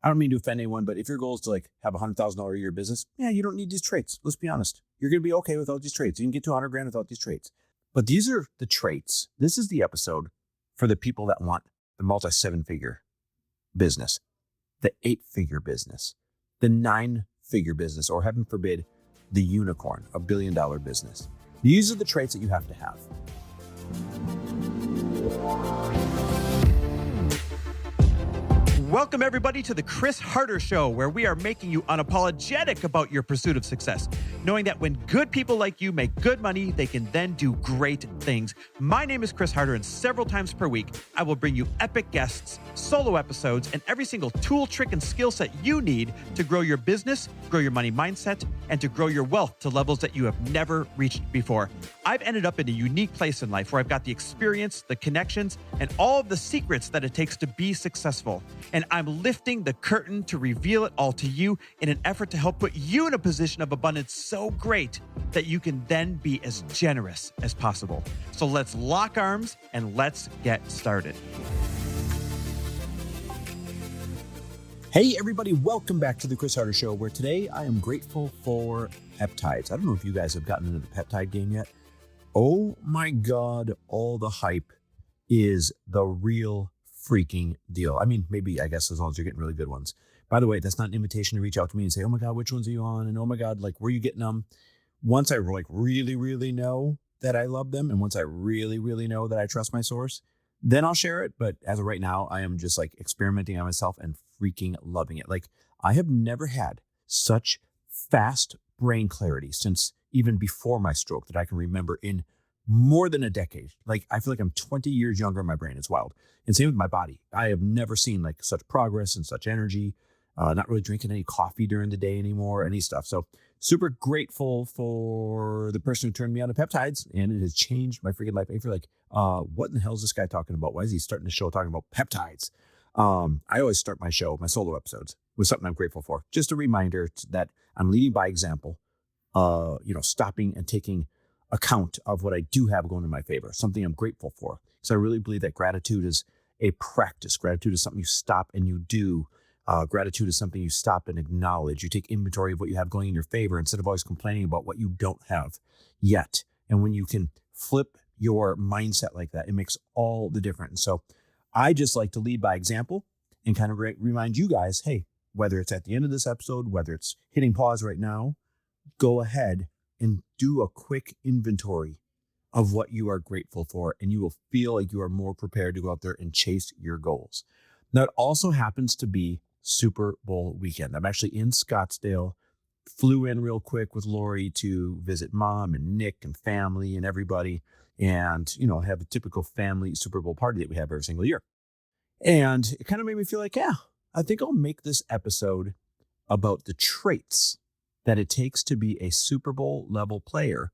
I don't mean to offend anyone, but if your goal is to like have a $100,000 a year business, yeah, you don't need these traits. Let's be honest. You're going to be okay without these traits. You can get to 100 grand without these traits. But these are the traits. This is the episode for the people that want the multi-7-figure business, the 8-figure business, the 9-figure business, or heaven forbid, the unicorn, $1 billion business. These are the traits that you have to have. Welcome, everybody, to the Chris Harder Show, where we are making you unapologetic about your pursuit of success, knowing that when good people like you make good money, they can then do great things. My name is Chris Harder, and several times per week, I will bring you epic guests, solo episodes, and every single tool, trick, and skill set you need to grow your business, grow your money mindset, and to grow your wealth to levels that you have never reached before. I've ended up in a unique place in life where I've got the experience, the connections, and all of the secrets that it takes to be successful. And I'm lifting the curtain to reveal it all to you in an effort to help put you in a position of abundance so great that you can then be as generous as possible. So let's lock arms and let's get started. Hey, everybody, welcome back to the Chris Harder Show, where today I am grateful for peptides. I don't know if you guys have gotten into the peptide game yet. Oh my God, all the hype is the real freaking deal. I mean, maybe, I guess, as long as you're getting really good ones. By the way, that's not an invitation to reach out to me and say, oh my God, which ones are you on? And oh my God, like, where are you getting them? Once I like really know that I love them, and once I really know that I trust my source, then I'll share it. But as of right now, I am just like experimenting on myself and freaking loving it. Like, I have never had such fast brain clarity since even before my stroke that I can remember in more than a decade. Like, I feel like I'm 20 years younger in my brain. It's wild. And same with my body. I have never seen like such progress and such energy. Not really drinking any coffee during the day anymore, any stuff. So super grateful for the person who turned me on to peptides, and it has changed my freaking life. I feel like, what in the hell is this guy talking about? Why is he starting the show talking about peptides? I always start my show, my solo episodes, with something I'm grateful for. Just a reminder that I'm leading by example, stopping and taking account of what I do have going in my favor, something I'm grateful for. So I really believe that gratitude is a practice. Gratitude is something you stop and you do. Gratitude is something you stop and acknowledge. You take inventory of what you have going in your favor instead of always complaining about what you don't have yet. And when you can flip your mindset like that, it makes all the difference. So I just like to lead by example and kind of remind you guys, hey, whether it's at the end of this episode, whether it's hitting pause right now, go ahead and do a quick inventory of what you are grateful for, and you will feel like you are more prepared to go out there and chase your goals. Now, it also happens to be Super Bowl weekend. I'm actually in Scottsdale, flew in real quick with Lori to visit mom and Nick and family and everybody, and, have a typical family Super Bowl party that we have every single year. And it kind of made me feel like, yeah, I think I'll make this episode about the traits that it takes to be a Super Bowl level player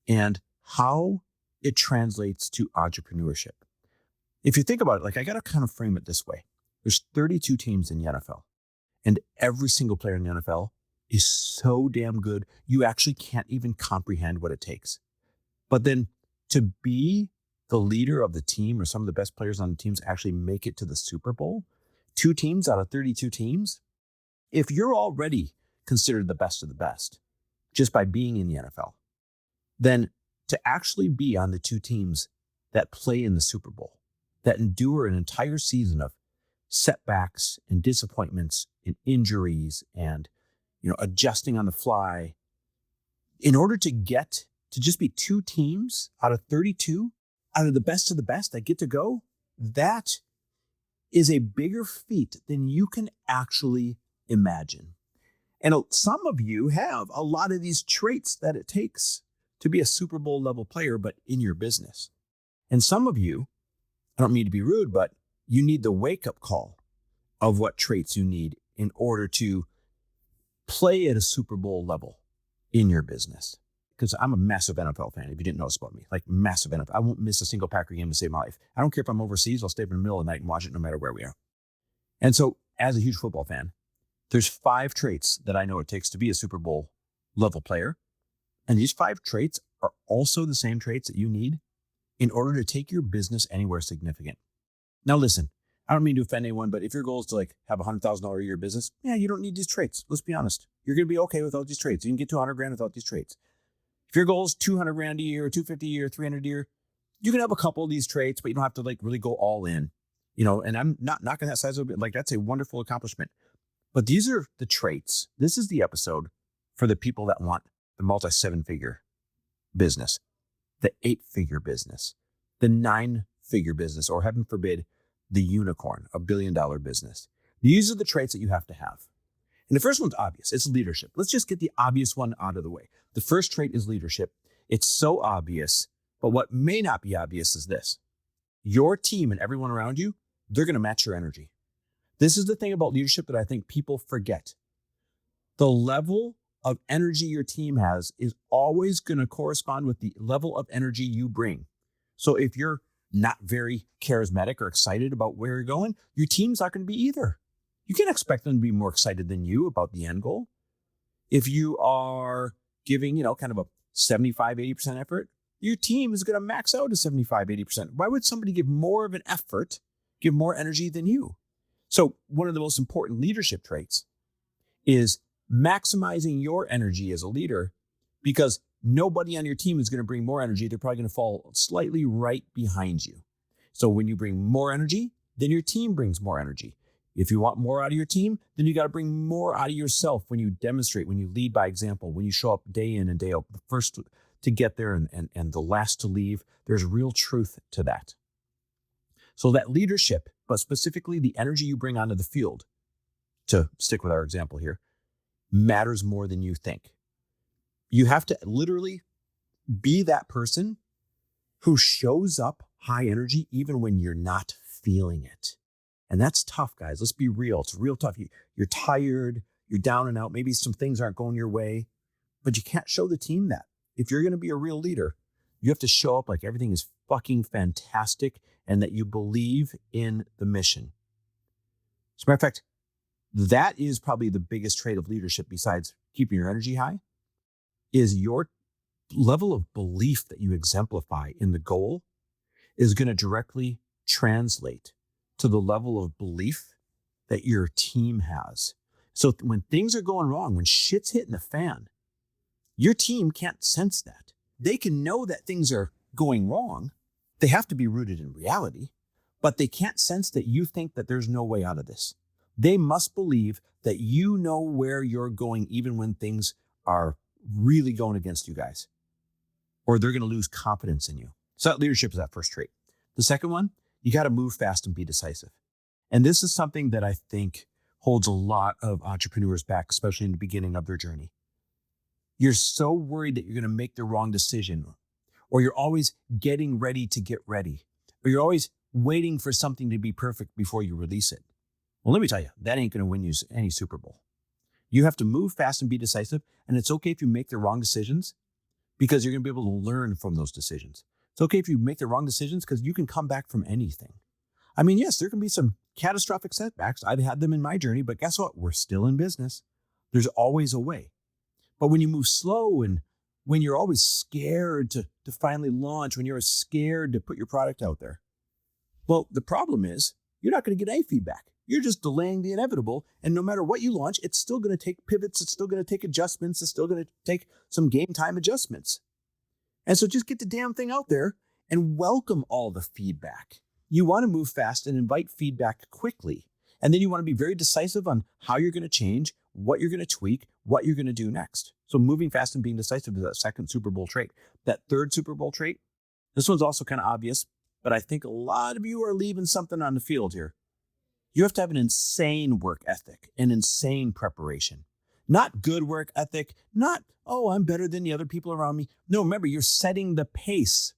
and how it translates to entrepreneurship. If you think about it, like, I got to kind of frame it this way. There's 32 teams in the NFL, and every single player in the NFL is so damn good, you actually can't even comprehend what it takes. But then to be the leader of the team, or some of the best players on the teams actually make it to the Super Bowl, 2 teams out of 32 teams, if you're already considered the best of the best just by being in the NFL, then to actually be on the 2 teams that play in the Super Bowl, that endure an entire season of setbacks and disappointments and injuries and, adjusting on the fly, in order to get to just be 2 teams out of 32, out of the best that get to go, that is a bigger feat than you can actually imagine. And some of you have a lot of these traits that it takes to be a Super Bowl level player, but in your business. And some of you, I don't mean to be rude, but you need the wake up call of what traits you need in order to play at a Super Bowl level in your business. Because I'm a massive NFL fan, if you didn't know this about me, like massive NFL. I won't miss a single Packer game to save my life. I don't care if I'm overseas, I'll stay up in the middle of the night and watch it no matter where we are. And so, as a huge football fan, there's 5 traits that I know it takes to be a Super Bowl level player. And these 5 traits are also the same traits that you need in order to take your business anywhere significant. Now listen, I don't mean to offend anyone, but if your goal is to like have $100,000 a year business, yeah, you don't need these traits. Let's be honest. You're going to be okay without these traits. You can get to 100 grand without these traits. If your goal is 200 grand a year, 250 a year, 300 a year, you can have a couple of these traits, but you don't have to like really go all in, and I'm not knocking that size of it. Like that's a wonderful accomplishment, but these are the traits. This is the episode for the people that want the multi-7-figure business, the 8-figure business, the 9-figure business, or heaven forbid, the unicorn, $1 billion business. These are the traits that you have to have. And the first one's obvious. It's leadership. Let's just get the obvious one out of the way. The first trait is leadership. It's so obvious, but what may not be obvious is this. Your team and everyone around you, they're going to match your energy. This is the thing about leadership that I think people forget. The level of energy your team has is always going to correspond with the level of energy you bring. So if you're not very charismatic or excited about where you're going, your team's not going to be either. You can't expect them to be more excited than you about the end goal. If you are giving, kind of a 75, 80% effort, your team is going to max out to 75, 80%. Why would somebody give more of an effort, give more energy than you? So one of the most important leadership traits is maximizing your energy as a leader, because nobody on your team is going to bring more energy. They're probably going to fall slightly right behind you. So when you bring more energy, then your team brings more energy. If you want more out of your team, then you got to bring more out of yourself when you demonstrate, when you lead by example, when you show up day in and day out, the first to get there and the last to leave. There's real truth to that. So that leadership, but specifically the energy you bring onto the field, to stick with our example here, matters more than you think. You have to literally be that person who shows up high energy even when you're not feeling it. And that's tough, guys. Let's be real. It's real tough. You're tired. You're down and out. Maybe some things aren't going your way, but you can't show the team that. If you're going to be a real leader, you have to show up like everything is fucking fantastic and that you believe in the mission. As a matter of fact, that is probably the biggest trait of leadership besides keeping your energy high, is your level of belief that you exemplify in the goal is going to directly translate to the level of belief that your team has. So when things are going wrong, when shit's hitting the fan, your team can't sense that. They can know that things are going wrong. They have to be rooted in reality, but they can't sense that you think that there's no way out of this. They must believe that you know where you're going even when things are really going against you guys, or they're going to lose confidence in you. So that leadership is that first trait. The second one, you got to move fast and be decisive. And this is something that I think holds a lot of entrepreneurs back, especially in the beginning of their journey. You're so worried that you're going to make the wrong decision, or you're always getting ready to get ready, or you're always waiting for something to be perfect before you release it. Well, let me tell you, that ain't going to win you any Super Bowl. You have to move fast and be decisive, and it's okay if you make the wrong decisions because you're going to be able to learn from those decisions. It's okay if you make the wrong decisions because you can come back from anything. I mean, yes, there can be some catastrophic setbacks. I've had them in my journey, but guess what? We're still in business. There's always a way. But when you move slow and when you're always scared to finally launch, when you're scared to put your product out there, well, the problem is you're not going to get any feedback. You're just delaying the inevitable. And no matter what you launch, it's still going to take pivots. It's still going to take adjustments. It's still going to take some game time adjustments. And so just get the damn thing out there and welcome all the feedback. You want to move fast and invite feedback quickly. And then you want to be very decisive on how you're going to change, what you're going to tweak, what you're going to do next. So moving fast and being decisive is that second Super Bowl trait. That third Super Bowl trait, this one's also kind of obvious, but I think a lot of you are leaving something on the field here. You have to have an insane work ethic, an insane preparation. Not good work ethic, not, oh, I'm better than the other people around me. No, remember, you're setting the pace.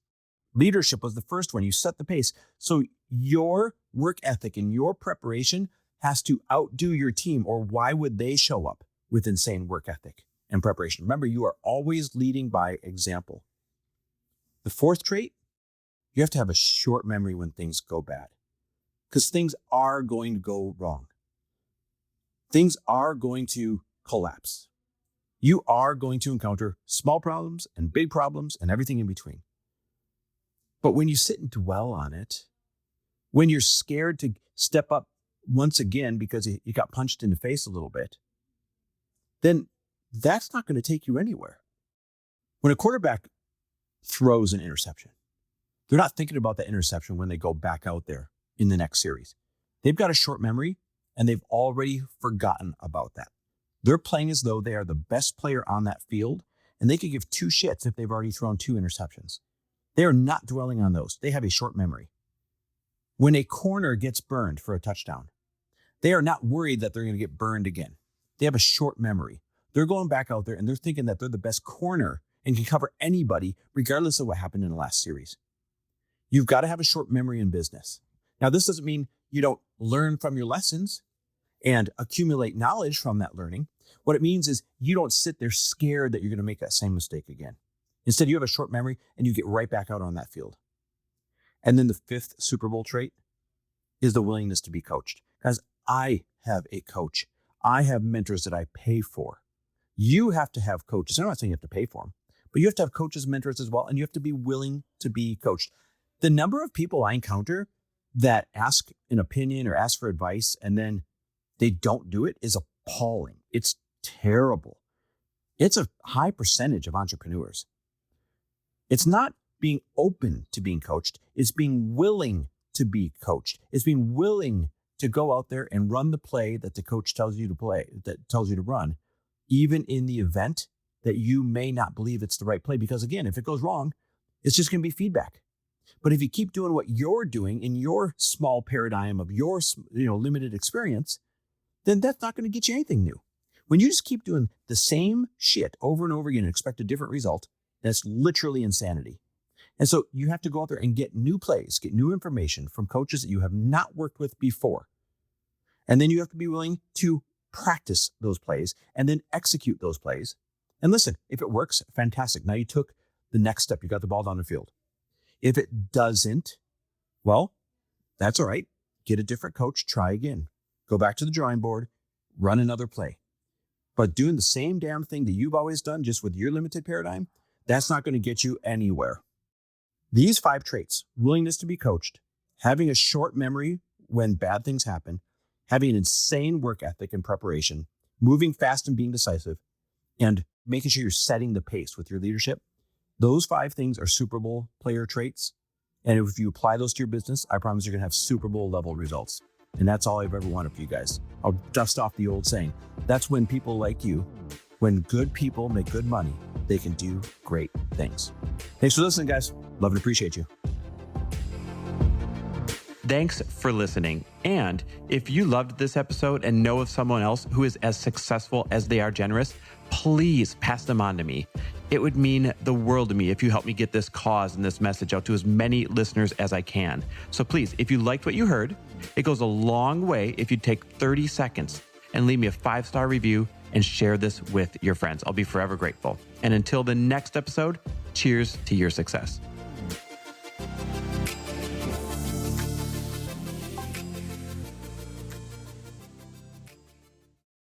Leadership was the first one. You set the pace. So your work ethic and your preparation has to outdo your team, or why would they show up with insane work ethic and preparation? Remember, you are always leading by example. The fourth trait, you have to have a short memory when things go bad. Because things are going to go wrong. Things are going to collapse. You are going to encounter small problems and big problems and everything in between. But when you sit and dwell on it, When you're scared to step up once again because you got punched in the face a little bit, then that's not going to take you anywhere. When a quarterback throws an interception, they're not thinking about that interception when they go back out there in the next series. They've got a short memory and they've already forgotten about that. They're playing as though they are the best player on that field, and they could give two shits if they've already thrown two interceptions. They are not dwelling on those. They have a short memory. When a corner gets burned for a touchdown, they are not worried that they're going to get burned again. They have a short memory. They're going back out there and they're thinking that they're the best corner and can cover anybody regardless of what happened in the last series. You've got to have a short memory in business. Now, this doesn't mean you don't learn from your lessons and accumulate knowledge from that learning. What it means is you don't sit there scared that you're going to make that same mistake again. Instead, you have a short memory and you get right back out on that field. And then the fifth Super Bowl trait is the willingness to be coached. Guys, I have a coach. I have mentors that I pay for. You have to have coaches. I'm not saying you have to pay for them, but you have to have coaches, mentors as well, and you have to be willing to be coached. The number of people I encounter that ask an opinion or ask for advice and then they don't do it is appalling. It's terrible. It's a high percentage of entrepreneurs. It's not being open to being coached. It's being willing to be coached. It's being willing to go out there and run the play that the coach tells you to play, that tells you to run, even in the event that you may not believe it's the right play. Because again, if it goes wrong, it's just going to be feedback. But if you keep doing what you're doing in your small paradigm of your limited experience, then that's not going to get you anything new. When you just keep doing the same shit over and over again and expect a different result, that's literally insanity. And so you have to go out there and get new plays, get new information from coaches that you have not worked with before. And then you have to be willing to practice those plays and then execute those plays. And listen, if it works, fantastic. Now you took the next step. You got the ball down the field. If it doesn't, well, that's all right. Get a different coach, try again. Go back to the drawing board, run another play. But doing the same damn thing that you've always done just with your limited paradigm, that's not going to get you anywhere. These 5 traits, willingness to be coached, having a short memory when bad things happen, having an insane work ethic and preparation, moving fast and being decisive, and making sure you're setting the pace with your leadership, those 5 things are Super Bowl player traits. And if you apply those to your business, I promise you're going to have Super Bowl level results. And that's all I've ever wanted for you guys. I'll dust off the old saying. That's when people like you, when good people make good money, they can do great things. Thanks for listening, guys. Love and appreciate you. Thanks for listening. And if you loved this episode and know of someone else who is as successful as they are generous, please pass them on to me. It would mean the world to me if you help me get this cause and this message out to as many listeners as I can. So please, if you liked what you heard, it goes a long way if you take 30 seconds and leave me a 5-star review and share this with your friends. I'll be forever grateful. And until the next episode, cheers to your success.